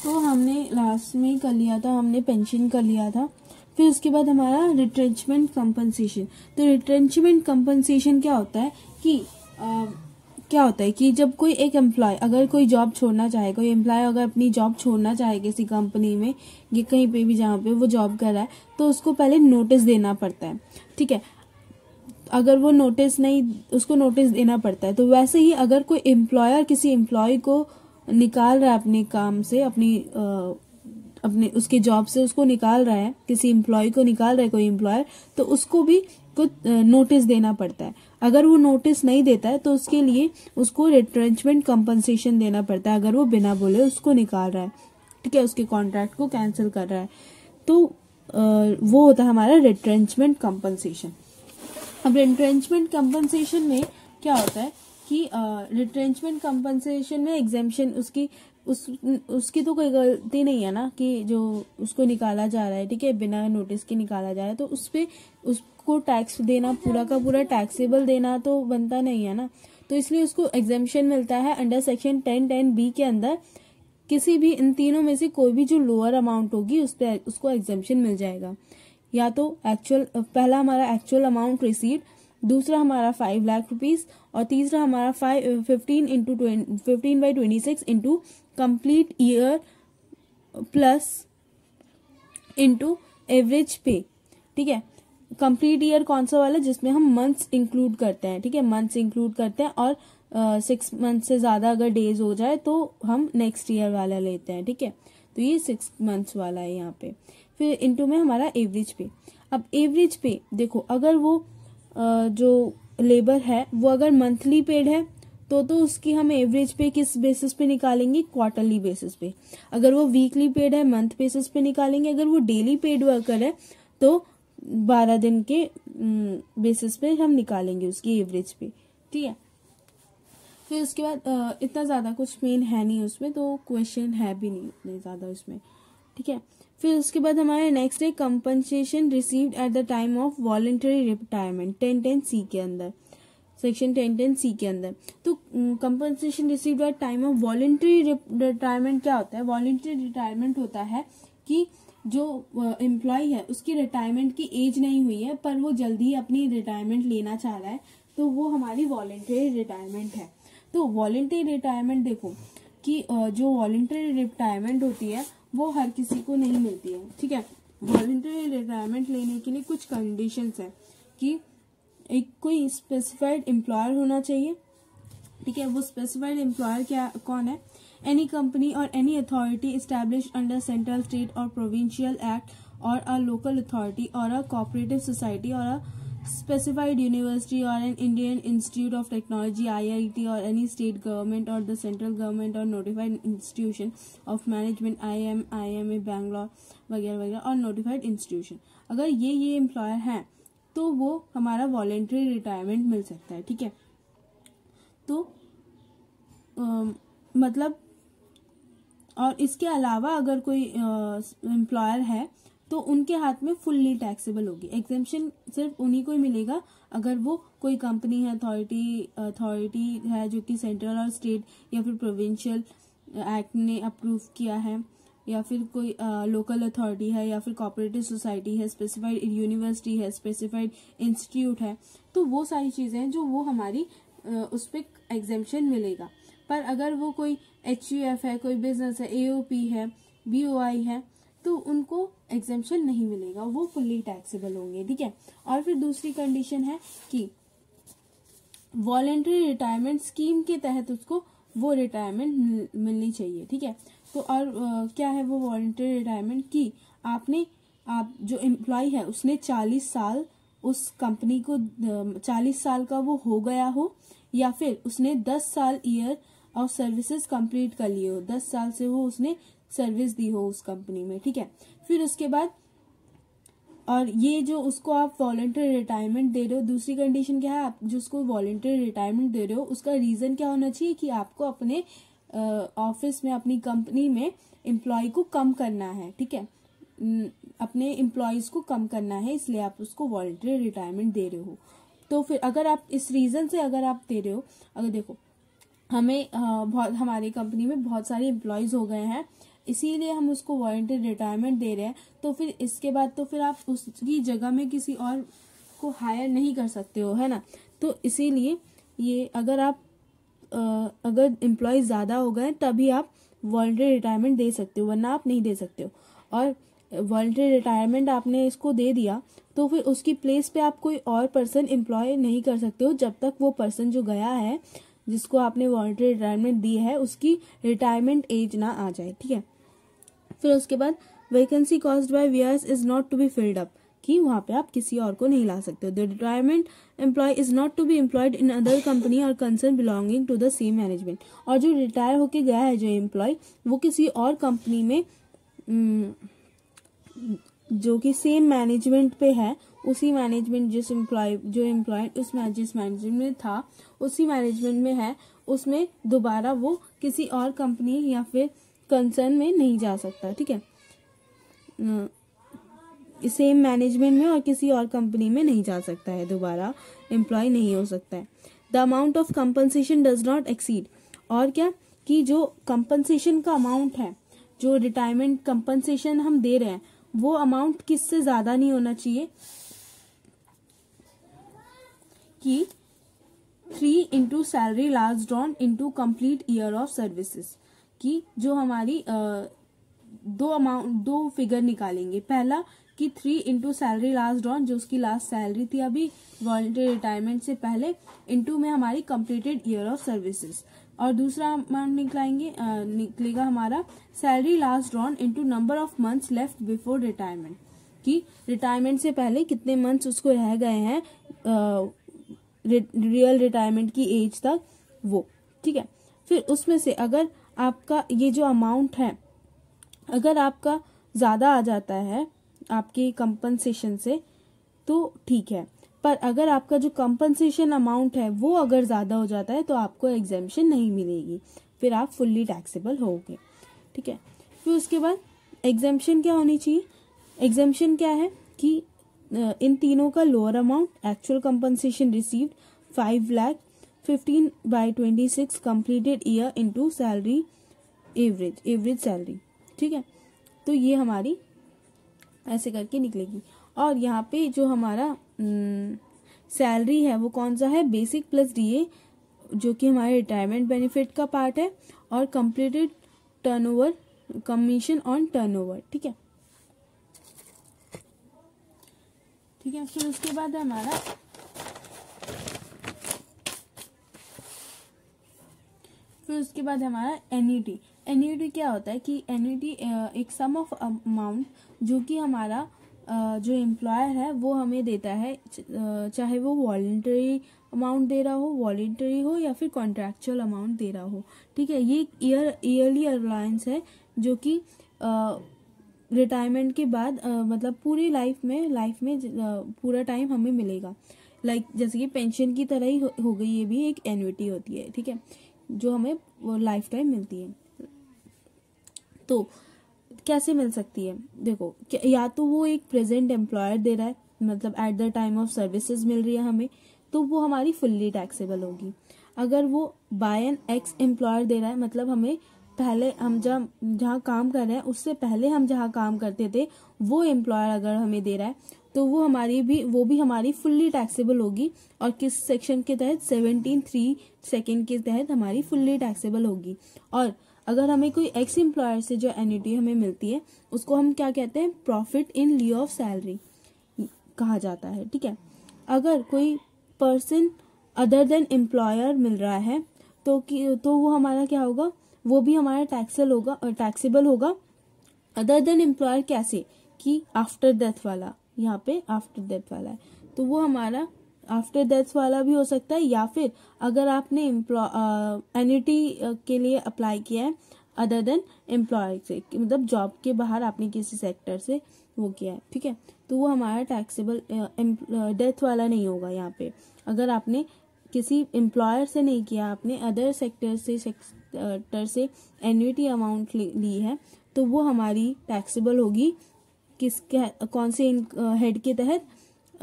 तो हमने लास्ट में कर लिया था, हमने पेंशन कर लिया था। फिर उसके बाद हमारा रिट्रेंचमेंट कंपनसेशन। तो रिट्रेंचमेंट कंपनसेशन क्या होता है कि जब कोई एक एम्प्लॉय अगर कोई जॉब छोड़ना चाहे, कोई एम्प्लॉय अगर अपनी जॉब छोड़ना चाहे किसी कंपनी में या कहीं पे भी जहाँ पे वो जॉब कर रहा है, तो उसको पहले नोटिस देना पड़ता है, ठीक है। अगर वो नोटिस नहीं, उसको नोटिस देना पड़ता है। तो वैसे ही अगर कोई एम्प्लॉयर किसी एम्प्लॉय को निकाल रहा है अपने काम से, अपने उसके जॉब से उसको निकाल रहा है, किसी एम्प्लॉय को निकाल रहा है कोई एम्प्लॉयर, तो उसको भी कुछ नोटिस देना पड़ता है। अगर वो नोटिस नहीं देता है तो उसके लिए उसको रिट्रेंचमेंट कंपनसेशन देना पड़ता है, अगर वो बिना बोले उसको निकाल रहा है, ठीक है, उसके कॉन्ट्रैक्ट को कैंसिल कर रहा है। तो वो होता है हमारा रिट्रेंचमेंट कंपनसेशन। अब रिट्रेंचमेंट कंपनसेशन में क्या होता है कि रिट्रेंचमेंट कंपनसेशन में एग्जेम्पशन उसकी तो कोई गलती नहीं है ना, कि जो उसको निकाला जा रहा है, ठीक है, बिना नोटिस के निकाला जा रहा है, तो उसको टैक्स देना, पूरा का पूरा टैक्सेबल देना तो बनता नहीं है ना। तो इसलिए उसको एग्जेम्पशन मिलता है अंडर सेक्शन 10(10)(b) के अंदर। किसी भी इन तीनों में से कोई भी जो लोअर अमाउंट होगी उस पर उसको एग्जेम्पशन मिल जाएगा। या तो पहला हमारा एक्चुअल अमाउंट रिसीव्ड, दूसरा हमारा 5 लाख रुपीज, और तीसरा हमारा 15/26 into complete year plus into average पे, ठीक है। कंप्लीट ईयर कौन सा वाला, जिसमें हम मंथ्स इंक्लूड करते हैं, ठीक है, मंथ्स इंक्लूड करते हैं, और 6 मंथ से ज्यादा अगर डेज हो जाए तो हम नेक्स्ट ईयर वाला लेते हैं, ठीक है। तो ये 6 मंथ्स वाला है यहाँ पे। फिर इंटू में हमारा एवरेज पे। अब एवरेज पे देखो, अगर वो जो लेबर है वो अगर मंथली पेड है तो उसकी हम एवरेज पे किस बेसिस पे निकालेंगे, क्वार्टरली बेसिस पे। अगर वो वीकली पेड है मंथ बेसिस पे निकालेंगे। अगर वो डेली पेड वर्कर है तो 12 दिन के बेसिस पे हम निकालेंगे उसकी एवरेज पे, ठीक है। फिर उसके बाद इतना ज्यादा कुछ मेन है नहीं उसमें, तो क्वेश्चन है भी नहीं उतने ज्यादा उसमें, ठीक है। फिर उसके बाद हमारे नेक्स्ट है compensation received at the time of voluntary retirement 10(10)(c) के अंदर, सेक्शन 10(10)(c) के अंदर। तो compensation received at time of voluntary retirement क्या होता है? वॉलंटरी रिटायरमेंट होता है कि जो एम्प्लॉय है उसकी रिटायरमेंट की एज नहीं हुई है पर वो जल्दी ही अपनी रिटायरमेंट लेना चाह रहा है, तो वो हमारी वॉलंटरी रिटायरमेंट है। तो वॉलंटरी रिटायरमेंट देखो कि जो वॉलंटरी रिटायरमेंट होती है वो हर किसी को नहीं मिलती है, ठीक है। वॉलंटरी रिटायरमेंट लेने के लिए कुछ कंडीशंस है कि एक कोई स्पेसिफाइड एम्प्लॉयर होना चाहिए, ठीक है। वो स्पेसिफाइड एम्प्लॉयर कौन है? एनी कंपनी और any authority established under central, state और प्रोविंशियल एक्ट और अ लोकल अथॉरिटी और अ कोऑपरेटिव सोसाइटी और अ specified university or an Indian Institute of Technology (IIT) or any state government or the central government or notified institution of management IMA Bangalore वगैरह वगैरह और notified institution। अगर ये employer हैं तो वो हमारा वॉलेंट्री रिटायरमेंट मिल सकता है, ठीक है। तो मतलब और इसके अलावा अगर कोई एम्प्लॉयर है तो उनके हाथ में फुल्ली टैक्सेबल होगी। एग्जेम्पशन सिर्फ उन्हीं को ही मिलेगा अगर वो कोई कंपनी है, अथॉरिटी है जो कि सेंट्रल और स्टेट या फिर प्रोविंशियल एक्ट ने अप्रूव किया है, या फिर कोई लोकल अथॉरिटी है, या फिर कोऑपरेटिव सोसाइटी है, स्पेसिफाइड यूनिवर्सिटी है, स्पेसिफाइड इंस्टीट्यूट है। तो वो सारी चीजें हैं जो वो हमारी उस पर एग्जेम्पशन मिलेगा। पर अगर वो कोई HUF है, कोई बिजनेस है, AOP है, BOI है, तो उनको एग्जेम्पशन नहीं मिलेगा, वो फुल्ली टैक्सेबल होंगे, ठीक है। और फिर दूसरी कंडीशन है कि वॉलेंट्री रिटायरमेंट स्कीम के तहत उसको वो रिटायरमेंट मिलनी चाहिए, ठीक है। तो और क्या है वो वॉलेंट्री रिटायरमेंट की आप जो एम्प्लॉय है उसने 40 साल उस कंपनी को 40 साल का वो हो गया हो, या फिर उसने 10 साल ईयर ऑफ सर्विसेज कंप्लीट कर लिए हो, 10 साल से वो उसने सर्विस दी हो उस कंपनी में, ठीक है। फिर उसके बाद और ये जो उसको आप वॉलंटरी रिटायरमेंट दे रहे हो, दूसरी कंडीशन क्या है? आप जो उसको वॉलंटरी रिटायरमेंट दे रहे हो उसका रीजन क्या होना चाहिए कि आपको अपने ऑफिस में, अपनी कंपनी में एम्प्लॉय को कम करना है, ठीक है, अपने एम्प्लॉयज को कम करना है, इसलिए आप उसको वॉलंटरी रिटायरमेंट दे रहे हो। तो फिर अगर आप इस रीजन से अगर आप दे रहे हो, अगर देखो हमें हमारी कंपनी में बहुत सारे एम्प्लॉयज हो गए हैं इसीलिए हम उसको वॉलंटरी रिटायरमेंट दे रहे हैं। तो फिर इसके बाद तो फिर आप उसकी जगह में किसी और को हायर नहीं कर सकते हो, है ना। तो इसीलिए ये अगर एम्प्लॉय ज़्यादा हो गए तभी आप वॉलंटरी रिटायरमेंट दे सकते हो, वरना आप नहीं दे सकते हो। और वॉलंटरी रिटायरमेंट आपने इसको दे दिया तो फिर उसकी प्लेस पे आप कोई और पर्सन एम्प्लॉय नहीं कर सकते हो जब तक वो पर्सन जो गया है, जिसको आपने वॉलंटरी रिटायरमेंट दी है, उसकी रिटायरमेंट एज ना आ जाए, ठीक है। फिर उसके बाद vacancy caused by VRS is not to be filled up, कि वहां पे आप किसी और को नहीं ला सकते हो। The retirement employ is not to be employed in other company or concern belonging to the same management. और जो रिटायर होके गया है जो एम्प्लॉय, वो किसी और कंपनी में जो कि सेम मैनेजमेंट पे है, उसी मैनेजमेंट जिस एम्प्लॉय जिस मैनेजमेंट में था उसी मैनेजमेंट में है, उसमें दोबारा वो किसी और कंपनी या फिर कंसर्न में नहीं जा सकता, ठीक है। सेम मैनेजमेंट में और किसी और कंपनी में नहीं जा सकता है, दोबारा एम्प्लॉय नहीं हो सकता है। The amount of compensation does not exceed, और क्या कि जो कंपनसेशन का अमाउंट है, जो रिटायरमेंट कंपनसेशन हम दे रहे हैं, वो अमाउंट किससे ज्यादा नहीं होना चाहिए कि 3 into salary last drawn into complete year of services, कि जो हमारी दो फिगर निकालेंगे। पहला कि 3 into सैलरी लास्ट ड्रॉन, जो उसकी लास्ट सैलरी थी अभी वॉलंटरी रिटायरमेंट से पहले, इनटू में हमारी कंप्लीटेड ईयर ऑफ सर्विसेज। और दूसरा अमाउंट निकलेगा हमारा salary last drawn into number of months left before retirement, कि रिटायरमेंट से पहले कितने मंथ्स उसको रह गए हैं रियल रिटायरमेंट की एज तक, वो, ठीक है। फिर उसमें से अगर आपका ये जो अमाउंट है, अगर आपका ज्यादा आ जाता है आपके कंपनसेशन से तो ठीक है, पर अगर आपका जो कंपनसेशन अमाउंट है वो अगर ज्यादा हो जाता है तो आपको एग्जेम्पशन नहीं मिलेगी, फिर आप फुल्ली टैक्सेबल होगे, ठीक है। फिर उसके बाद एग्जेम्पशन क्या होनी चाहिए? एग्जेम्पशन क्या है कि इन तीनों का lower amount actual compensation received 5 lakh 15/26 completed year into salary average salary, ठीक है। तो ये हमारी ऐसे करके निकलेगी। और यहाँ पे जो हमारा सैलरी है वो कौन सा है? बेसिक प्लस डीए, जो कि हमारे रिटायरमेंट बेनिफिट का पार्ट है, और completed turnover, commission on turnover, ठीक है। ठीक है, फिर उसके बाद है हमारा एन्युटी। एन्युटी क्या होता है कि एन्युटी एक सम ऑफ अमाउंट जो कि हमारा जो एम्प्लॉयर है वो हमें देता है, चाहे वो वॉलंटरी अमाउंट दे रहा हो, वॉलंटरी हो या फिर कॉन्ट्रैक्चुअल अमाउंट दे रहा हो, ठीक है। ये ईयरली अलाउंस है जो कि रिटायरमेंट के बाद मतलब पूरी लाइफ में पूरा टाइम हमें मिलेगा। जैसे कि पेंशन की तरह ही हो गई, ये भी एक एन्युटी होती है, ठीक है, जो हमें लाइफ टाइम मिलती है। तो कैसे मिल सकती है? देखो, या तो वो एक प्रेजेंट एम्प्लॉयर दे रहा है, मतलब at the time of services मिल रही है हमें, तो वो हमारी फुल्ली टैक्सेबल होगी। अगर वो bye N x employer they रहा है, मतलब हमें पहले हम जहाँ काम कर रहे हैं उससे पहले हम जहाँ काम करते थे वो एम्प्लॉयर अगर हमें दे रहा है, तो वो भी हमारी फुल्ली टैक्सेबल होगी। और किस सेक्शन के तहत? 17(3) सेकेंड के तहत हमारी फुल्ली टैक्सेबल होगी। और अगर हमें कोई एक्स एम्प्लॉयर से जो एन्युटी हमें मिलती है उसको हम क्या कहते हैं? प्रॉफिट इन लिeu ऑफ सैलरी कहा जाता है, ठीक है। अगर कोई पर्सन अदर देन एम्प्लॉयर मिल रहा है तो वो हमारा क्या होगा? वो भी हमारा टैक्सेबल होगा। अदर देन एम्प्लॉयर कैसे? कि आफ्टर डेथ वाला, यहाँ पे आफ्टर डेथ वाला है, तो वो हमारा आफ्टर डेथ वाला भी हो सकता है, या फिर अगर आपने एन्युटी के लिए अप्लाई किया है अदर देन एम्प्लॉयर से, मतलब जॉब के बाहर आपने किसी सेक्टर से वो किया है, ठीक है, तो वो हमारा टैक्सेबल डेथ वाला नहीं होगा यहाँ पे। अगर आपने किसी एम्प्लॉयर से नहीं किया, आपने अदर सेक्टर से एन्युटी अमाउंट ली है, तो वो हमारी टैक्सेबल होगी कौन से हेड के तहत,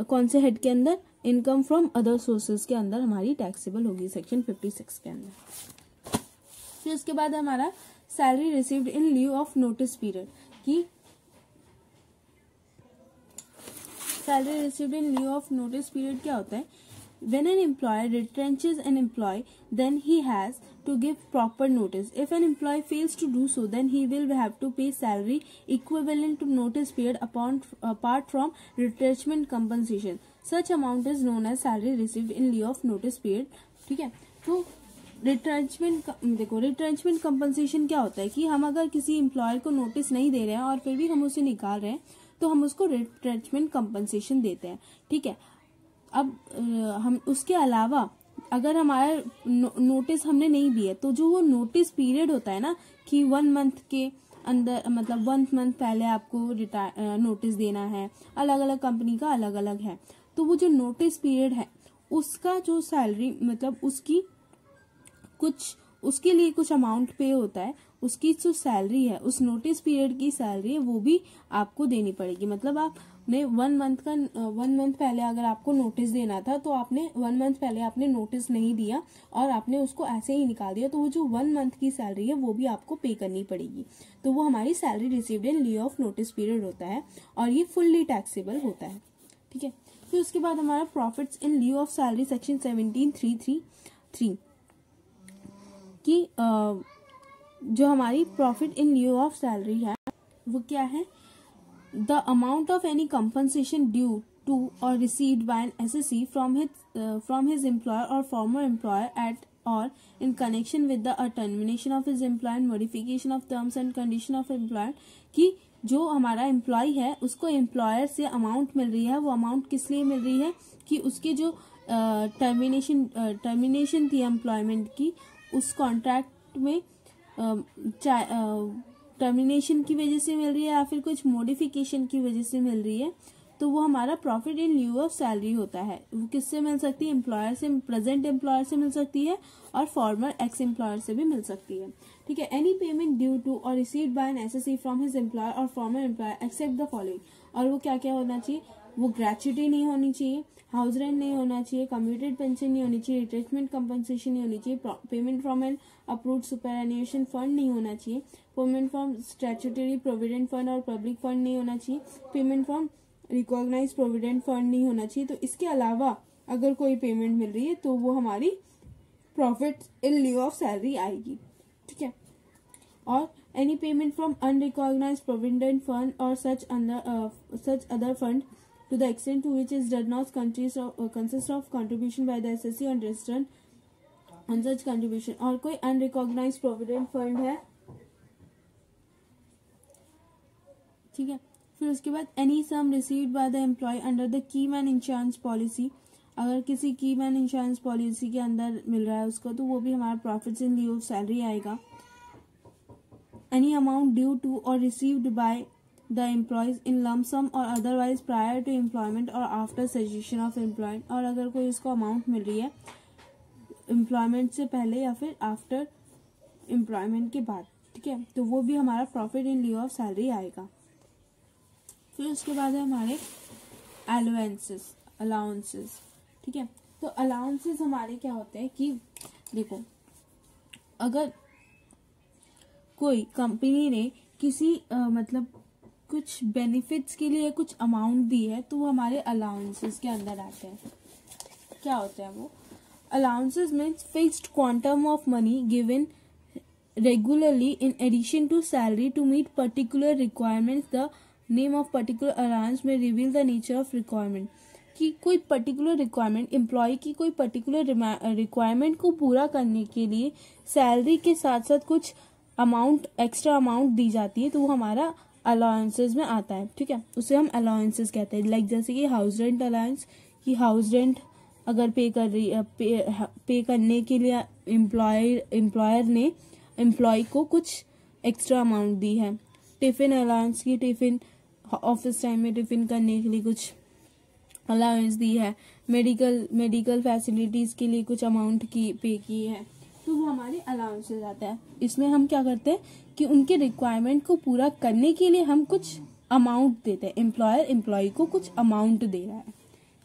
कौन से हेड के अंदर? इनकम फ्रॉम अदर सोर्सेज के अंदर हमारी टैक्सेबल होगी, सेक्शन 56 के अंदर। फिर उसके बाद हमारा salary received in lieu of notice period, कि salary received in lieu of notice period क्या होता है? When an employer retrenches an employee, then he has to give proper notice. If an employee fails to do so, then he will have to pay salary equivalent to notice period apart from retrenchment compensation. Such amount is known as salary received in lieu of notice period. ठीक है, तो retrenchment compensation क्या होता है कि हम अगर किसी एम्प्लॉयर को नोटिस नहीं दे रहे हैं और फिर भी हम उसे निकाल रहे हैं तो हम उसको रिट्रेंचमेंट कंपनसेशन देते हैं। ठीक है, अब हम उसके अलावा अगर हमारा नोटिस हमने नहीं दिया तो जो वो नोटिस पीरियड होता है ना, कि 1 मंथ के अंदर, मतलब 1 मंथ पहले आपको नोटिस देना है, अलग अलग कंपनी का अलग अलग है, तो वो जो नोटिस पीरियड है उसका जो सैलरी, मतलब उसके लिए कुछ अमाउंट पे होता है, उसकी जो सैलरी है, उस नोटिस पीरियड की सैलरी है वो भी आपको देनी पड़ेगी। मतलब आपने 1 मंथ पहले अगर आपको नोटिस देना था तो आपने 1 मंथ पहले आपने नोटिस नहीं दिया और आपने उसको ऐसे ही निकाल दिया, तो वो जो 1 मंथ की सैलरी है वो भी आपको पे करनी पड़ेगी। तो वो हमारी salary received in lieu of notice period होता है और ये फुल्ली टैक्सेबल होता है। ठीक है, फिर उसके बाद हमारा profits in lieu of salary section 17(3)(3) कि जो हमारी profit in lieu of salary है वो क्या है? The amount of any compensation due to or received by an assessee from his employer or former employer at or in connection with the termination of his employment, modification of terms and condition of employment, कि जो हमारा employ है उसको employer से amount मिल रही है, वो amount किस लिए मिल रही है? कि उसके जो टर्मिनेशन थी एम्प्लॉयमेंट की, उस कॉन्ट्रैक्ट में टर्मिनेशन की वजह से मिल रही है या फिर कुछ मॉडिफिकेशन की वजह से मिल रही है, तो वो हमारा profit in lieu of salary होता है। वो किससे मिल सकती है? एम्प्लॉयर से, प्रेजेंट एम्प्लॉयर से मिल सकती है और फॉर्मर एक्स एम्प्लॉयर से भी मिल सकती है। ठीक है, any payment due to or received by an assessee from his employer or former employer except the following, और वो क्या क्या होना चाहिए? वो ग्रेच्युटी नहीं होनी चाहिए, हाउस रेंट नहीं होना चाहिए, कम्यूटेड पेंशन नहीं होनी चाहिए, रिट्रेंचमेंट कंपनसेशन नहीं होनी चाहिए, payment from an approved superannuation fund नहीं होना चाहिए, payment from statutory provident fund और पब्लिक फंड नहीं होना चाहिए, payment from recognised provident fund नहीं होना चाहिए। तो इसके अलावा अगर कोई पेमेंट मिल रही है तो वो हमारी profit in lieu of salary आएगी। ठीक है, और any payment from unrecognised provident fund or such other fund to the extent to which it does not consist of contribution by the SSC on registered on such contribution, और कोई unrecognized provident fund है। ठीक है, फिर उसके बाद any sum received by the employee under the keyman insurance policy, अगर किसी keyman insurance policy के अंदर मिल रहा है उसको, तो वो भी हमारा profits in lieu of salary आएगा। any amount due to or received by the employees in lump sum or otherwise prior to employment or after cessation of employment, और अगर कोई इसको अमाउंट मिल रही है एम्प्लॉयमेंट से पहले या फिर आफ्टर एम्प्लॉयमेंट के बाद, ठीक है, तो वो भी हमारा profit in lieu of salary आएगा। फिर उसके बाद है हमारे अलाउंसेस। ठीक है, तो अलाउंसेस हमारे क्या होते हैं कि देखो, अगर कोई कंपनी ने किसी मतलब कुछ बेनिफिट्स के लिए कुछ अमाउंट दी है तो वो हमारे अलाउंसेस के अंदर आते हैं। क्या होते हैं वो? Allowances means fixed quantum of money given regularly in addition to salary to meet particular requirements. The name of particular allowance may reveal the nature of requirement, कि कोई पर्टिकुलर रिक्वायरमेंट, एम्प्लॉय की कोई पर्टिकुलर रिक्वायरमेंट को पूरा करने के लिए salary के साथ साथ कुछ अमाउंट, एक्स्ट्रा अमाउंट दी जाती है, तो वो हमारा अलाउंसेस में आता है। ठीक है, उसे हम अलाउंसेस कहते हैं। लाइक जैसे कि हाउस रेंट अलाउंस, कि हाउस रेंट अगर पे कर रही है, पे करने के लिए एम्प्लॉयर ने एम्प्लॉय को कुछ एक्स्ट्रा अमाउंट दी है। टिफिन अलाउंस, की टिफिन ऑफिस टाइम में टिफिन करने के लिए कुछ अलाउंस दी है। मेडिकल फैसिलिटीज के लिए कुछ अमाउंट की पे की है, तो वो हमारे अलाउंसेस आता है। इसमें हम क्या करते हैं कि उनके रिक्वायरमेंट को पूरा करने के लिए हम कुछ अमाउंट देते हैं, एम्प्लॉयर एम्प्लॉय को कुछ अमाउंट दे रहा है।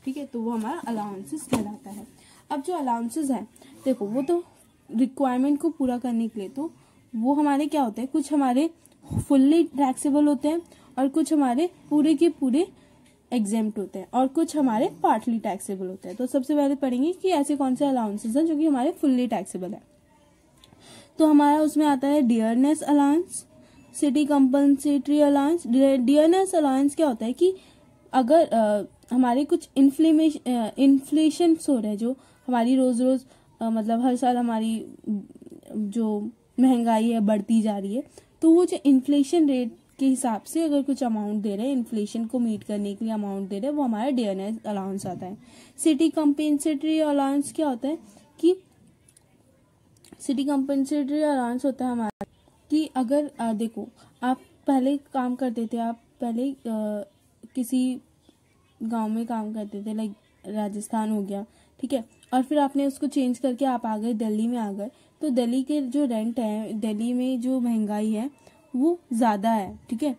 ठीक है, तो वो हमारा अलाउंसेस कहलाता है। अब जो अलाउंसेस है देखो, वो तो रिक्वायरमेंट को पूरा करने के लिए, तो वो हमारे क्या होते हैं, कुछ हमारे फुल्ली टैक्सेबल होते हैं और कुछ हमारे पूरे के पूरे एग्जेम्प्ट होते हैं और कुछ हमारे पार्टली टैक्सेबल होते हैं। तो सबसे पहले पढ़ेंगे कि ऐसे कौन से अलाउंसेस हैं जो कि हमारे फुल्ली टैक्सेबल है। तो हमारा उसमें आता है dearness allowance, city compensatory allowance. Dearness allowance क्या होता है कि अगर हमारे कुछ इन्फ्लेशन हो रहे हैं, जो हमारी रोज रोज मतलब हर साल हमारी जो महंगाई है बढ़ती जा रही है, तो वो जो इन्फ्लेशन रेट के हिसाब से अगर कुछ अमाउंट दे रहे हैं, इन्फ्लेशन को मीट करने के लिए अमाउंट दे रहे हैं, वो हमारा डियरनेस अलाउंस आता है। सिटी कंपनसेटरी अलाउंस क्या होता है कि सिटी कंपनसेटरी अलाउंस होता है हमारा कि अगर देखो आप पहले काम करते थे, आप पहले किसी गांव में काम करते थे, लाइक राजस्थान हो गया, ठीक है, और फिर आपने उसको चेंज करके आप आ गए दिल्ली में आ गए, तो दिल्ली के जो रेंट है, दिल्ली में जो महंगाई है वो ज़्यादा है, ठीक है,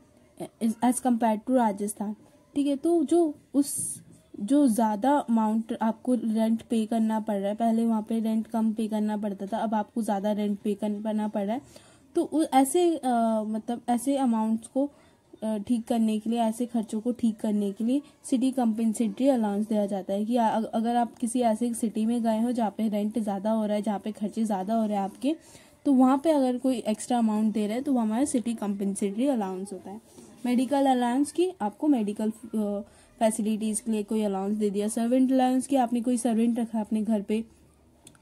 एज कम्पेयर टू राजस्थान, ठीक है। तो जो ज़्यादा अमाउंट आपको रेंट पे करना पड़ रहा है, पहले वहाँ पे रेंट कम पे करना पड़ता था, अब आपको ज़्यादा रेंट पे करना पड़ रहा है, तो ऐसे मतलब ऐसे अमाउंट्स को ठीक करने के लिए, ऐसे खर्चों को ठीक करने के लिए सिटी कंपनसेटरी अलाउंस दिया जाता है कि अगर आप किसी ऐसे सिटी में गए हो जहाँ पे रेंट ज़्यादा हो रहा है, जहाँ पे खर्चे ज़्यादा हो रहे हैं आपके, तो वहाँ पे अगर कोई एक्स्ट्रा अमाउंट दे रहा है तो वो हमारा सिटी कंपनसेटरी अलाउंस होता है। मेडिकल अलाउंस की आपको मेडिकल फैसिलिटीज़ के लिए कोई अलाउंस दे दिया। सर्वेंट अलाउंस की आपने कोई सर्वेंट रखा अपने घर पे,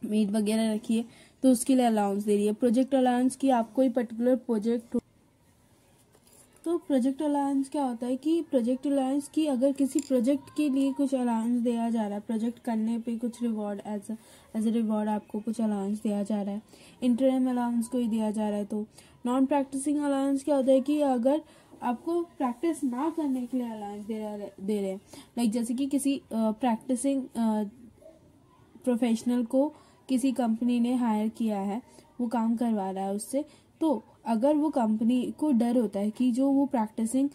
मेड वगैरह रखी है, तो उसके लिए अलाउंस दे रही है। प्रोजेक्ट अलाउंस की आप कोई पर्टिकुलर प्रोजेक्ट, तो प्रोजेक्ट अलाउंस क्या होता है कि प्रोजेक्ट अलाउंस की अगर किसी प्रोजेक्ट के लिए कुछ अलाउंस दिया जा रहा है, प्रोजेक्ट करने पे कुछ रिवॉर्ड एज ए रिवॉर्ड आपको कुछ अलाउंस दिया जा रहा है, इंटरिम अलाउंस कोई दिया जा रहा है। तो नॉन प्रैक्टिसिंग अलाउंस क्या होता है कि अगर आपको प्रैक्टिस ना करने के लिए अलाउंस दे रहे हैं, लाइक जैसे कि किसी प्रैक्टिसिंग प्रोफेशनल को किसी कंपनी ने हायर किया है, वो काम करवा रहा है उससे, तो अगर वो कंपनी को डर होता है कि जो वो प्रैक्टिसिंग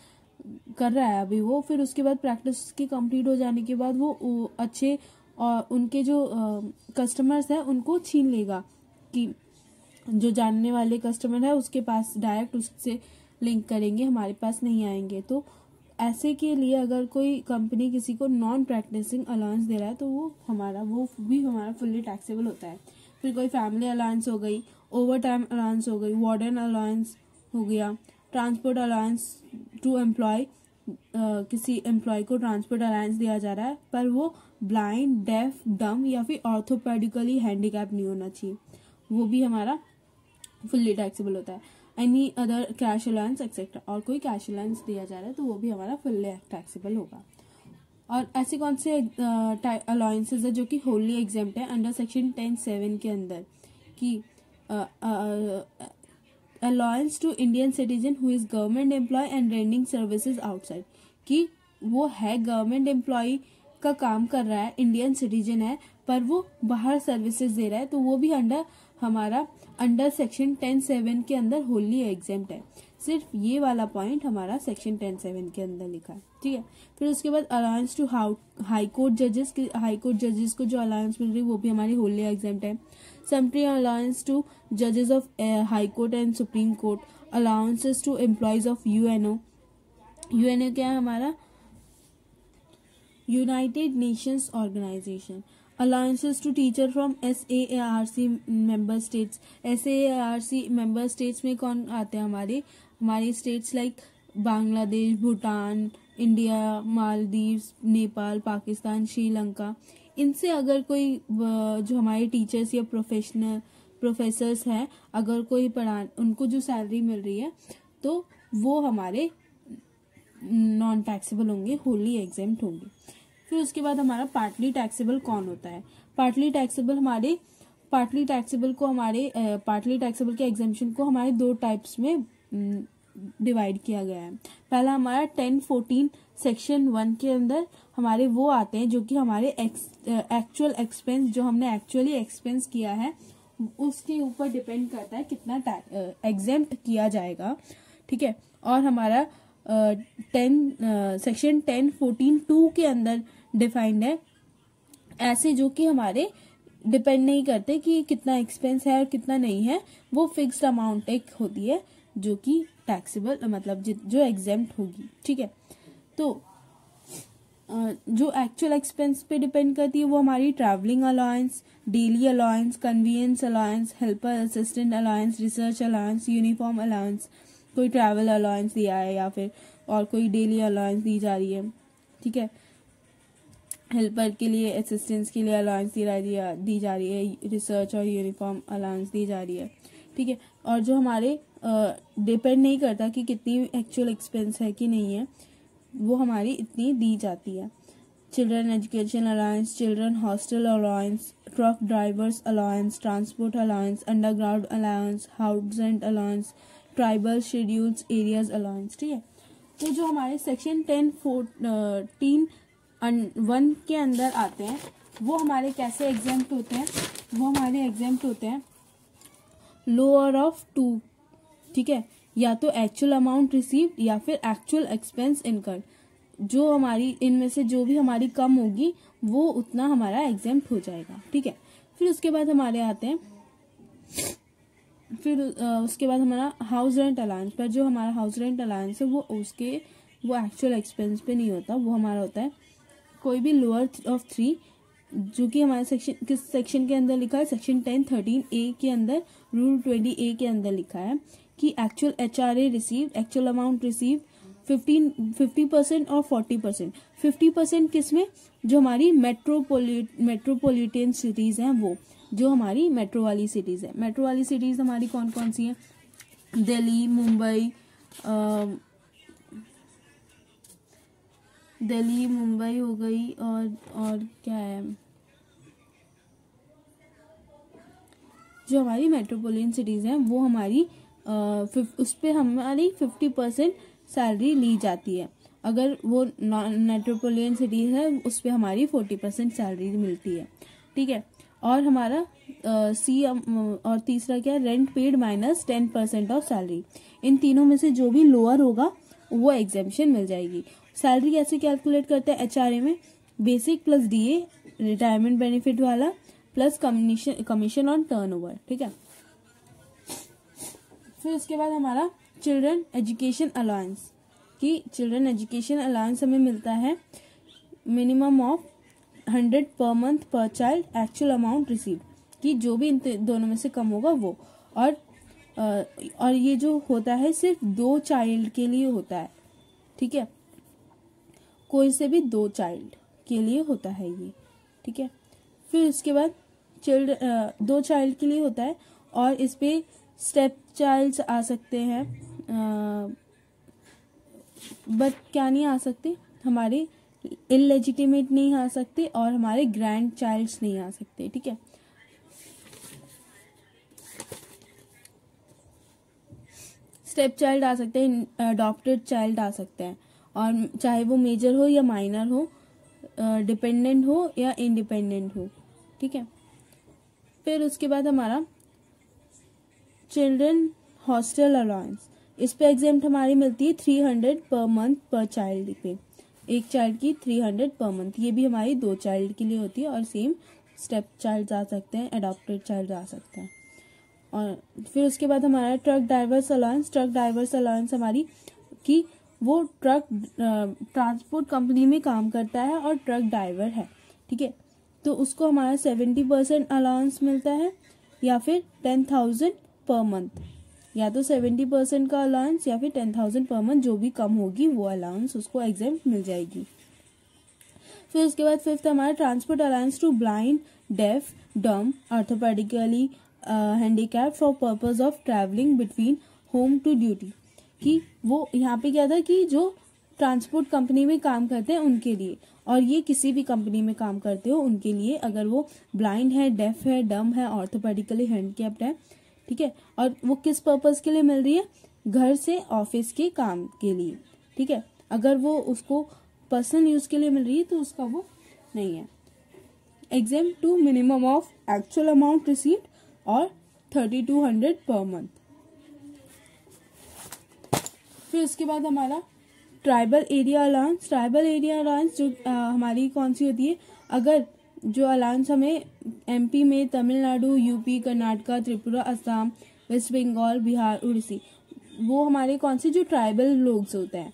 कर रहा है अभी, वो फिर उसके बाद प्रैक्टिस की कंप्लीट हो जाने के बाद वो अच्छे और उनके जो कस्टमर्स हैं उनको छीन लेगा, कि जो जानने वाले कस्टमर है उसके पास डायरेक्ट उससे लिंक करेंगे, हमारे पास नहीं आएंगे। तो ऐसे के लिए अगर कोई कंपनी किसी को नॉन प्रैक्टिसिंग अलाउंस दे रहा है तो वो भी हमारा फुल्ली टैक्सेबल होता है। फिर कोई फैमिली अलाउंस हो गई, ओवर टाइम अलाउंस हो गई, वार्डन अलाउंस हो गया, ट्रांसपोर्ट अलाउंस टू एम्प्लॉय, किसी एम्प्लॉय को ट्रांसपोर्ट अलाउंस दिया जा रहा है पर वो ब्लाइंड, डेफ, डम या फिर ऑर्थोपेडिकली हैंडीकैप नहीं होना चाहिए, वो भी हमारा फुल्ली टैक्सेबल होता है। Any other cash allowance etcetera, और कोई कैश अलाउंस दिया जा रहा है तो वो भी हमारा फुल्ली टैक्सेबल होगा। और ऐसे कौन से अलाउंसेस है जो कि होली एग्जेम्प्ट है अंडर सेक्शन 10(7) के अंदर, कि allowance to Indian citizen who is government employ and rending services outside, कि वो है गवर्नमेंट एम्प्लॉय का काम कर रहा है, इंडियन सिटीजन है, पर वो बाहर सर्विसेज दे रहा है, तो वो भी अंडर सेक्शन 10(7) के अंदर होली एग्जेम्प्ट है। सिर्फ ये वाला पॉइंट हमारा सेक्शन 10(7) के अंदर लिखा है, ठीक है। फिर उसके बाद अलाउंस टू हाई कोर्ट जजेस, हाई कोर्ट जजेस को जो अलाउंस मिल रही है वो भी हमारी होली एग्जेम्प्ट है। समटरी अलाउंस टू जजेस of high court and supreme court, allowances to employees of UNO क्या है हमारा, united nations organisation. Allowances to teacher from SAARC member states, SAARC member states में कौन आते हैं हमारे states like Bangladesh, Bhutan, India, Maldives, Nepal, Pakistan, Sri Lanka. इनसे अगर कोई जो हमारे टीचर्स या प्रोफेसर्स हैं, अगर कोई उनको जो सैलरी मिल रही है तो वो हमारे नॉन टैक्सेबल होंगे, होली एग्जेम्प्ट होंगे। फिर उसके बाद हमारा पार्टली टैक्सेबल कौन होता है। पार्टली टैक्सेबल के एग्जेम्पशन को हमारे दो टाइप्स में डिवाइड किया गया है। पहला हमारा 10(14) सेक्शन 1 के अंदर हमारे वो आते हैं जो कि हमारे एक्चुअल एक्सपेंस, जो हमने एक्चुअली एक्सपेंस किया है उसके ऊपर डिपेंड करता है कितना एग्जेम्प्ट किया जाएगा, ठीक है। और हमारा सेक्शन 10(14)(2) के अंदर डिफाइंड है ऐसे जो कि हमारे डिपेंड नहीं करते कि कितना एक्सपेंस है और कितना नहीं है, वो फिक्स्ड अमाउंट एक होती है जो कि टैक्सेबल मतलब जो एग्जेम्प्ट होगी, ठीक है। तो जो एक्चुअल एक्सपेंस पे डिपेंड करती है वो हमारी travelling allowance, daily allowance, convenience allowance, helper assistant allowance, research allowance, uniform allowance, कोई ट्रैवल अलाउंस दिया है या फिर और कोई डेली अलाउंस दी जा रही है, ठीक है। हेल्पर के लिए, असिस्टेंट्स के लिए अलाउंस दी जा रही है, रिसर्च और यूनिफॉर्म अलाउंस दी जा रही है, ठीक है। और जो हमारे डिपेंड नहीं करता कि कितनी एक्चुअल एक्सपेंस है कि नहीं है, वो हमारी इतनी दी जाती है। Children education allowance, children hostel allowance, truck drivers allowance, transport allowance, underground allowance, house rent allowance, tribal schedules areas allowance, ठीक है। तो जो हमारे सेक्शन 10(14)(1) के अंदर आते हैं वो हमारे कैसे एग्जेम्प्ट होते हैं, वो हमारे एग्जेम्प्ट होते हैं लोअर ऑफ 2, ठीक है, या तो एक्चुअल अमाउंट रिसीव्ड या फिर एक्चुअल एक्सपेंस इनकर्ड। जो हमारी इनमें से जो भी हमारी कम होगी वो उतना हमारा एग्जेम्प्ट हो जाएगा, ठीक है। फिर उसके बाद हमारे आते हैं उसके बाद हमारा हाउस रेंट अलाउंस पर। जो हमारा हाउस रेंट अलाउंस है वो एक्चुअल एक्सपेंस पे नहीं होता, वो हमारा होता है कोई भी लोअर ऑफ 3, जो कि हमारे किस सेक्शन के अंदर लिखा है, सेक्शन 10(13)(a) के अंदर रूल 20(a) के अंदर लिखा है कि actual HRA received, actual amount received 50% और 40%। 50% किसमें, जो हमारी मेट्रोपॉलिटन सिटीज हैं, वो जो हमारी मेट्रो वाली सिटीज है। मेट्रो वाली सिटीज हमारी कौन कौन सी हैं, दिल्ली, मुंबई हो गई, और क्या है, जो हमारी मेट्रोपॉलिटन सिटीज हैं वो हमारी उस पे हमारी 50% सैलरी ली जाती है। अगर वो नॉन मेट्रोपॉलिटन सिटीज है उस पे हमारी 40% सैलरी मिलती है, ठीक है। और हमारा और तीसरा क्या है, rent paid minus 10% of salary. इन तीनों में से जो भी लोअर होगा वो एग्जेम्पशन मिल जाएगी। सैलरी कैसे कैलकुलेट करते हैं HRA में, basic plus DA, retirement benefit वाला, प्लस कमीशन ऑन टर्नओवर, ठीक है। फिर उसके बाद हमारा चिल्ड्रन एजुकेशन अलाउंस, कि चिल्ड्रन एजुकेशन अलाउंस हमें मिलता है मिनिमम ऑफ 100 पर मंथ पर चाइल्ड, एक्चुअल अमाउंट रिसीव्ड, कि जो भी इन दोनों में से कम होगा वो। और ये जो होता है सिर्फ 2 चाइल्ड के लिए होता है, ठीक है, कोई से भी 2 चाइल्ड के लिए होता है ये, ठीक है। फिर उसके बाद 2 चाइल्ड के लिए होता है, और इस पे स्टेप चाइल्ड्स आ सकते हैं, बट क्या नहीं आ सकते, हमारे इलेजिटिमेट नहीं आ सकते, और हमारे ग्रैंड चाइल्ड्स नहीं आ सकते, ठीक है। स्टेप चाइल्ड आ सकते हैं, अडॉप्टेड चाइल्ड आ सकते हैं, और चाहे वो मेजर हो या माइनर हो, डिपेंडेंट हो या इंडिपेंडेंट हो, ठीक है। फिर उसके बाद हमारा चिल्ड्रन हॉस्टल अलाउंस, इस पे एग्जेम्प्ट हमारी मिलती है 300 पर मंथ पर चाइल्ड पे, एक चाइल्ड की 300 पर मंथ। ये भी हमारी 2 चाइल्ड के लिए होती है, और सेम स्टेप चाइल्ड आ सकते हैं, अडॉप्टेड चाइल्ड आ सकते हैं। और फिर उसके बाद हमारा truck drivers allowance. Truck drivers allowance हमारी कि वो ट्रांसपोर्ट कंपनी में काम करता है और ट्रक ड्राइवर है, ठीक है, तो उसको हमारा 70% अलाउंस मिलता है, या फिर 10,000 पर मंथ, या तो 70% का अलाउंस या फिर 10,000 पर मंथ, जो भी कम होगी वो अलाउंस उसको एग्जेम्प्ट मिल जाएगी। फिर उसके बाद 5th हमारा transport allowance to blind, deaf, dumb, orthopaedically handicap for purpose of travelling between home to duty, कि वो यहाँ पे क्या था कि जो ट्रांसपोर्ट कंपनी में काम करते हैं उनके लिए, और ये किसी भी कंपनी में काम करते हो उनके लिए, अगर वो ब्लाइंड है, डेफ है, डम है, ऑर्थोपेडिकली हैंडीकैप्ड है, ठीक है, और वो किस पर्पज के लिए मिल रही है, घर से ऑफिस के काम के लिए, ठीक है। अगर वो उसको पर्सनल यूज के लिए मिल रही है तो उसका वो नहीं है। Exempt to minimum of actual amount received और 3200 पर मंथ। फिर उसके बाद हमारा tribal area allowance. Tribal area allowance जो हमारी कौन सी होती है, अगर जो अलाउंस हमें एमपी में, तमिलनाडु, यूपी, कर्नाटका, त्रिपुरा, असम, वेस्ट बंगाल, बिहार, उड़ीसा, वो हमारे कौन से जो ट्राइबल लोग होते हैं,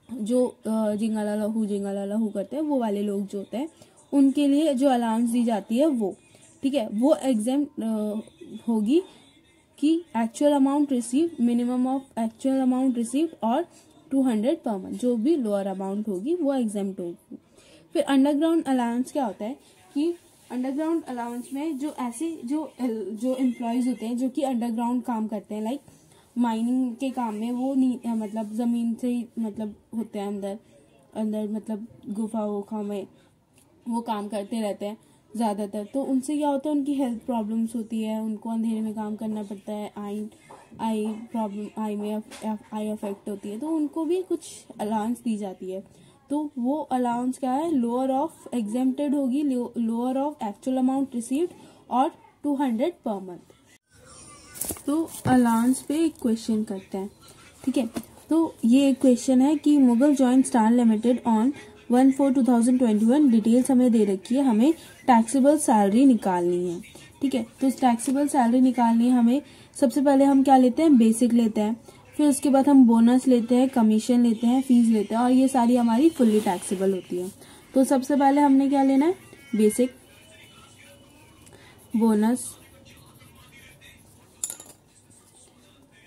जो जिंगाला लहू करते हैं, वो वाले लोग जो होते हैं, उनके लिए जो अलाउंस दी जाती है वो, ठीक है, वो एग्जाम होगी कि actual amount receive, minimum of actual amount receive और 200 पर मंथ, जो भी लोअर अमाउंट होगी वो एग्जाम्प्ट होगी। फिर अंडरग्राउंड अलाउंस क्या होता है कि अंडरग्राउंड अलाउंस में जो ऐसे जो एम्प्लॉयज होते हैं जो कि अंडरग्राउंड काम करते हैं, लाइक माइनिंग के काम में, वो नहीं मतलब जमीन से ही मतलब होते हैं अंदर मतलब गुफा वुफा में वो काम करते रहते हैं ज़्यादातर, तो उनसे क्या होता है, उनकी हेल्थ प्रॉब्लम्स होती है, उनको अंधेरे में काम करना पड़ता है, आई प्रॉब्लम, आई अफेक्ट होती है, तो उनको भी कुछ अलाउंस दी जाती है। तो वो अलाउंस क्या है, लोअर ऑफ एग्जेम्प्टेड होगी, lower of actual amount received और 200 पर मंथ। तो अलाउंस पे एक क्वेश्चन करते हैं, ठीक है। तो ये एक क्वेश्चन है कि Mughal joint star limited on 1/4/2021 details हमें दे रखी है, हमें टैक्सेबल सैलरी निकालनी है, ठीक है। तो टैक्सेबल सैलरी निकालनी है हमें, सबसे पहले हम क्या लेते हैं, बेसिक लेते हैं, फिर उसके बाद हम बोनस लेते हैं, कमीशन लेते हैं, फीस लेते हैं, और ये सारी हमारी फुल्ली टैक्सेबल होती है। तो सबसे पहले हमने क्या लेना है, बेसिक, बोनस,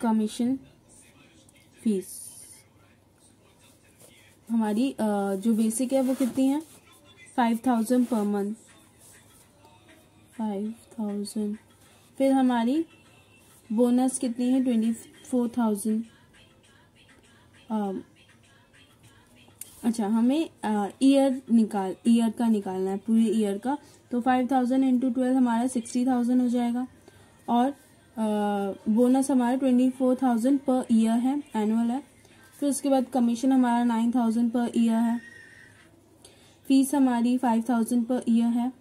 कमीशन, फीस। हमारी जो बेसिक है वो कितनी है, 5000 पर मंथ, 5000। फिर हमारी बोनस कितनी है, 24,000। अच्छा, हमें ईयर का निकालना है, पूरे ईयर का, तो 5000 इंटू 12 हमारा 60,000 हो जाएगा, और बोनस हमारा 24,000 पर ईयर है, एनुअल है। फिर उसके बाद कमीशन हमारा 9,000 पर ईयर है, फीस हमारी 5,000 पर ईयर है।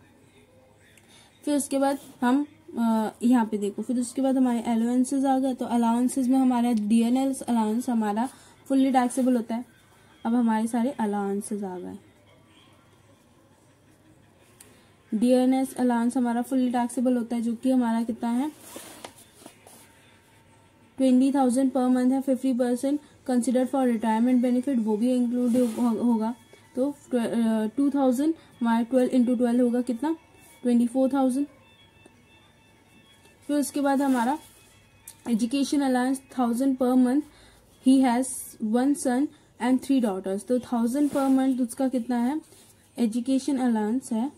फिर उसके बाद हम यहाँ पे देखो, फिर उसके बाद हमारे अलाउंसेस आ गए। तो अलाउंसेस में हमारा डीएनएस अलाउंस हमारा फुल्ली टैक्सेबल होता है। अब हमारे सारे अलाउंसेस आ गए, डीएनएस अलाउंस हमारा फुल्ली टैक्सेबल होता है, जो कि हमारा कितना है, 20,000 पर मंथ है। 50% कंसिडर फॉर रिटायरमेंट बेनिफिट, वो भी इंक्लूड होगा। तो 2,000 हमारा 12 इंटू 12 होगा कितना, 24,000। फिर उसके बाद हमारा education allowance 1,000 per month, he has 1 son and 3 daughters, तो 1,000 पर मंथ उसका कितना है, एजुकेशन अलाउंस है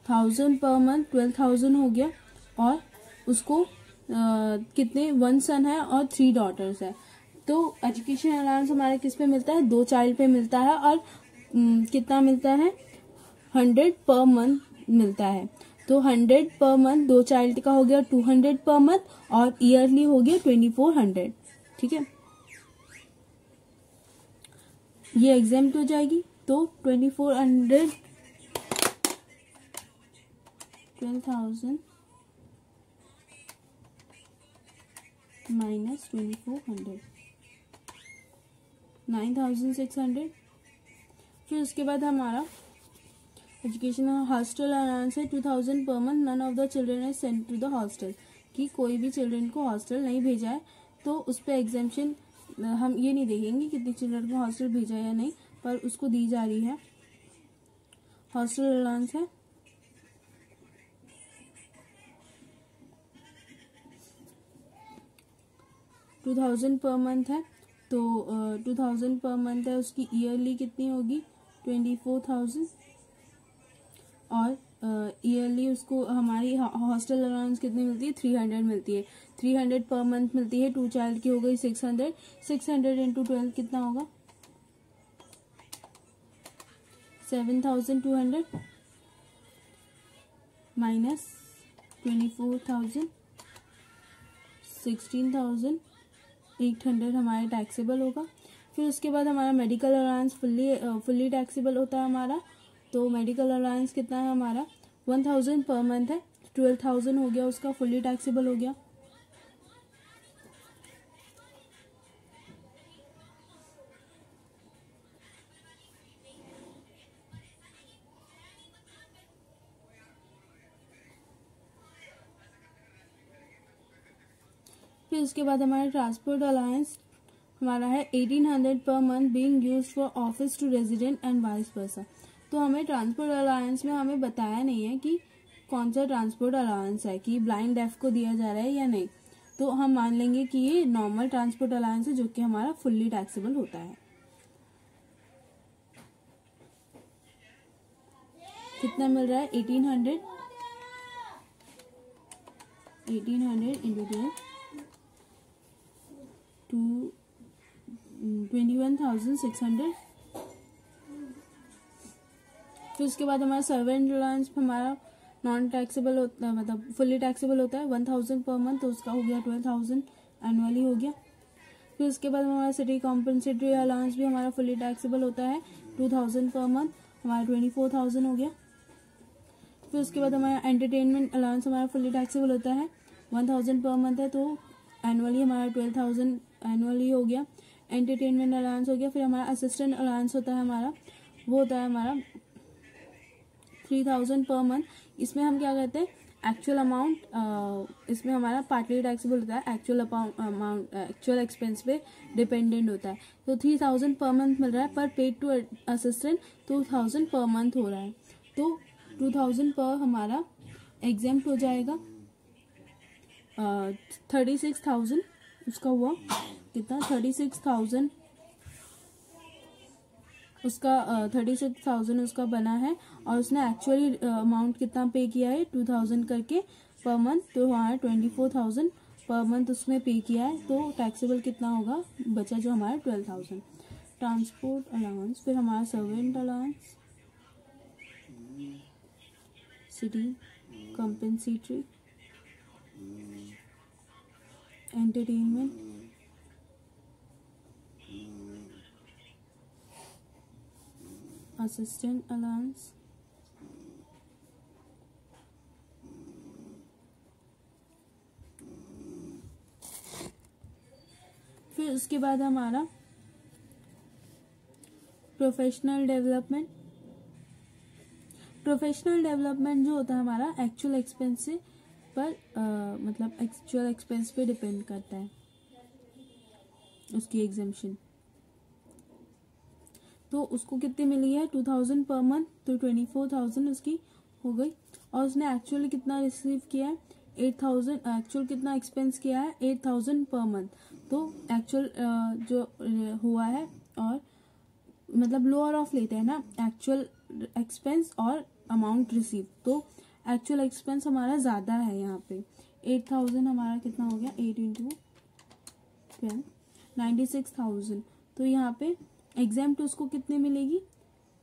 1,000 पर मंथ, 12,000 हो गया, और उसको कितने, 1 सन है और 3 डॉटर्स है। तो एजुकेशन अलाउंस हमारा किस पे मिलता है, 2 चाइल्ड पे मिलता है, और कितना मिलता है, 100 पर मंथ मिलता है। तो 100 पर मंथ 2 चाइल्ड का हो गया 200 पर मंथ, और ईयरली हो गया 2400, ठीक है। ये एग्जाम्प्ट हो जाएगी, तो 2400, 12,000 माइनस 2400, 9,600। फिर उसके बाद हमारा एजुकेशन हॉस्टल अलाउंस है 2,000 per month, none of the children is sent to the hostel, कि कोई भी चिल्ड्रन को हॉस्टल नहीं भेजा है, तो उस पर एग्जाम्पशन हम ये नहीं देखेंगे कितने चिल्ड्रन को हॉस्टल भेजा है या नहीं, पर उसको दी जा रही है। हॉस्टल अलाउंस है 2,000 पर मंथ है, तो 2,000 पर मंथ है, उसकी ईयरली कितनी होगी, 24,000, और ईयरली उसको हमारी हॉस्टल अलाउंस कितनी मिलती है, 300 मिलती है। 300 पर मंथ मिलती है, 2 चाइल्ड की हो गई 600, 600 इंटू 12 कितना होगा, 7,200 माइनस 24,000, 16,800 हमारे टैक्सेबल होगा। फिर उसके बाद हमारा मेडिकल अलाउंस फुल्ली टैक्सेबल होता है हमारा। तो मेडिकल अलाउंस कितना है हमारा, 1,000 पर मंथ है, 12,000 हो गया, उसका फुल्ली टैक्सेबल हो गया। फिर उसके बाद हमारा ट्रांसपोर्ट अलाउंस हमारा है 1800 per month being used for office to resident and vice versa. तो हमें ट्रांसपोर्ट अलाउंस में हमें बताया नहीं है कि कौन सा ट्रांसपोर्ट अलाउंस है, कि ब्लाइंड डेफ को दिया जा रहा है या नहीं। तो हम मान लेंगे कि ये नॉर्मल ट्रांसपोर्ट अलाउंस है जो कि हमारा फुल्ली टैक्सेबल होता है। कितना मिल रहा है? 1800 इंटू 12 21,600। फिर उसके बाद हमारा सर्वेंट अलाउंस हमारा नॉन टैक्सेबल होता है, मतलब फुल्ली टैक्सेबल होता है 1000 पर मंथ, तो उसका हो गया 12,000 एनुअली हो गया। फिर उसके बाद हमारा सिटी कॉम्पनसेटरी अलाउंस भी हमारा फुल्ली टैक्सेबल होता है 2000 पर मंथ, हमारा 24,000 हो गया। फिर उसके बाद हमारा एंटरटेनमेंट अलाउंस हमारा फुल्ली टैक्सेबल होता है 1000 पर मंथ है, तो एनुअली हमारा 12,000 एनुअली हो गया, एंटरटेनमेंट अलाउंस हो गया। फिर हमारा असिस्टेंट अलाउंस होता है हमारा, वो होता है हमारा 3,000 पर मंथ। इसमें हम क्या करते हैं, एक्चुअल अमाउंट, इसमें हमारा पार्टली टैक्सेबल होता है, एक्चुअल अमाउंट एक्चुअल एक्सपेंस पे डिपेंडेंट होता है। तो 3,000 पर मंथ मिल रहा है, पर paid to assistant 2,000 per month हो रहा है, तो 2,000 पर हमारा एग्जेम्प्ट हो जाएगा। 36,000 उसका हुआ कितना, 36,000 उसका 36,000 उसका बना है, और उसने एक्चुअली अमाउंट कितना पे किया है 2,000 करके पर मंथ, तो हमारा 24,000 पर मंथ उसने पे किया है, तो टैक्सेबल कितना होगा बचा जो हमारा 12,000। ट्रांसपोर्ट अलाउंस, फिर हमारा servant allowance, city compensatory, entertainment, assistant allowance, फिर उसके बाद हमारा प्रोफेशनल डेवलपमेंट। प्रोफेशनल डेवलपमेंट जो होता है हमारा एक्चुअल एक्सपेंस से पर मतलब एक्चुअल एक्सपेंस पे डिपेंड करता है उसकी एग्जेम्पशन। तो उसको कितनी मिली है 2,000 पर मंथ, तो 24,000 उसकी हो गई, और उसने एक्चुअली कितना रिसीव किया है 8,000, एक्चुअल कितना एक्सपेंस किया है 8,000 पर मंथ। तो एक्चुअल जो हुआ है, और मतलब लोअर ऑफ लेते हैं ना एक्चुअल एक्सपेंस और अमाउंट रिसीव, तो एक्चुअल एक्सपेंस हमारा ज़्यादा है यहाँ पे। 8,000 हमारा कितना हो गया, 8 इंटू 12 96,000। तो यहाँ पे एग्जाम्प्ट उसको कितने मिलेगी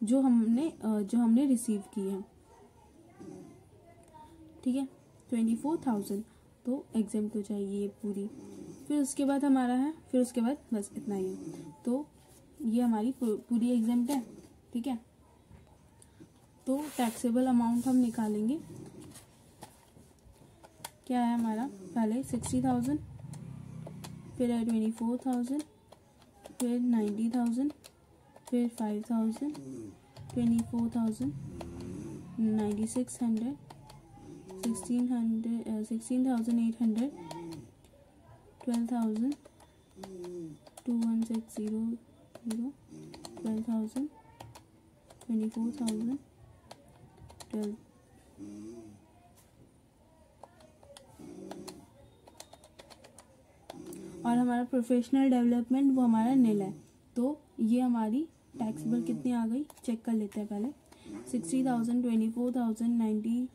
जो हमने रिसीव की है, ठीक है 24,000, तो एग्जाम्प्ट हो जाएगी ये पूरी। फिर उसके बाद हमारा है, फिर उसके बाद बस इतना ही है, तो ये हमारी पूरी एग्जाम्प्ट है, ठीक है। तो टैक्सेबल अमाउंट हम निकालेंगे, क्या है हमारा, पहले 60,000, फिर है 24,000, फिर 90,000, फिर 5,000, 24,000, 9,600, 16,800, 12,000, 21,600, 12,000, 24,000, 12। और हमारा प्रोफेशनल डेवलपमेंट वो हमारा नील है, तो ये हमारी टैक्सेबल कितनी आ गई चेक कर लेते हैं पहले। 60,000, 24,000, 90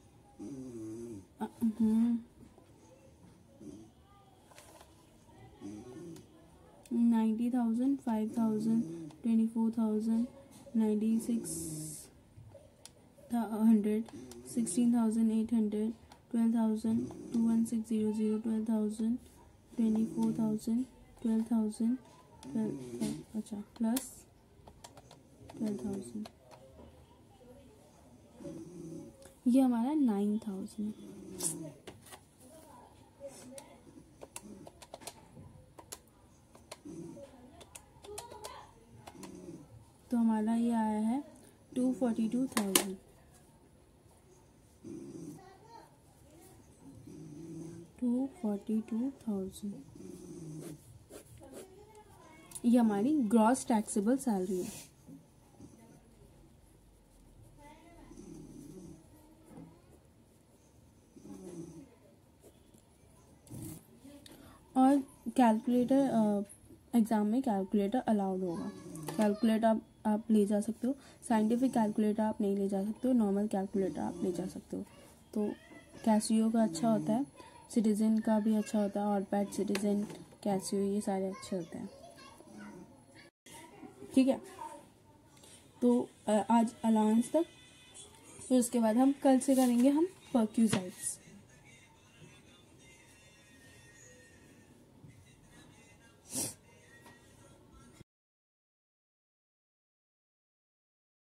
90,000, 5,000, 24,000, 9,600, 16,800, 12,000, 21,600, 12,000, 24,000, 12,000, 12 अच्छा प्लस 12,000, ये हमारा 9,000। तो हमारा ये आया है 242,000। 242,000 ये हमारी ग्रॉस टैक्सेबल सैलरी है। और कैलकुलेटर एग्ज़ाम में कैलकुलेटर अलाउड होगा। कैलकुलेटर आप ले जा सकते हो, साइंटिफिक कैलकुलेटर आप नहीं ले जा सकते हो, नॉर्मल कैलकुलेटर आप ले जा सकते हो। तो कैसियो का अच्छा होता है, सिटीजन का भी अच्छा होता है, और पैड सिटीजन, कैसियो, ये सारे अच्छे होते हैं। ठीक है, तो आज अलाउंस तक, फिर उसके बाद हम कल से करेंगे हम परक्यूसाइट्स।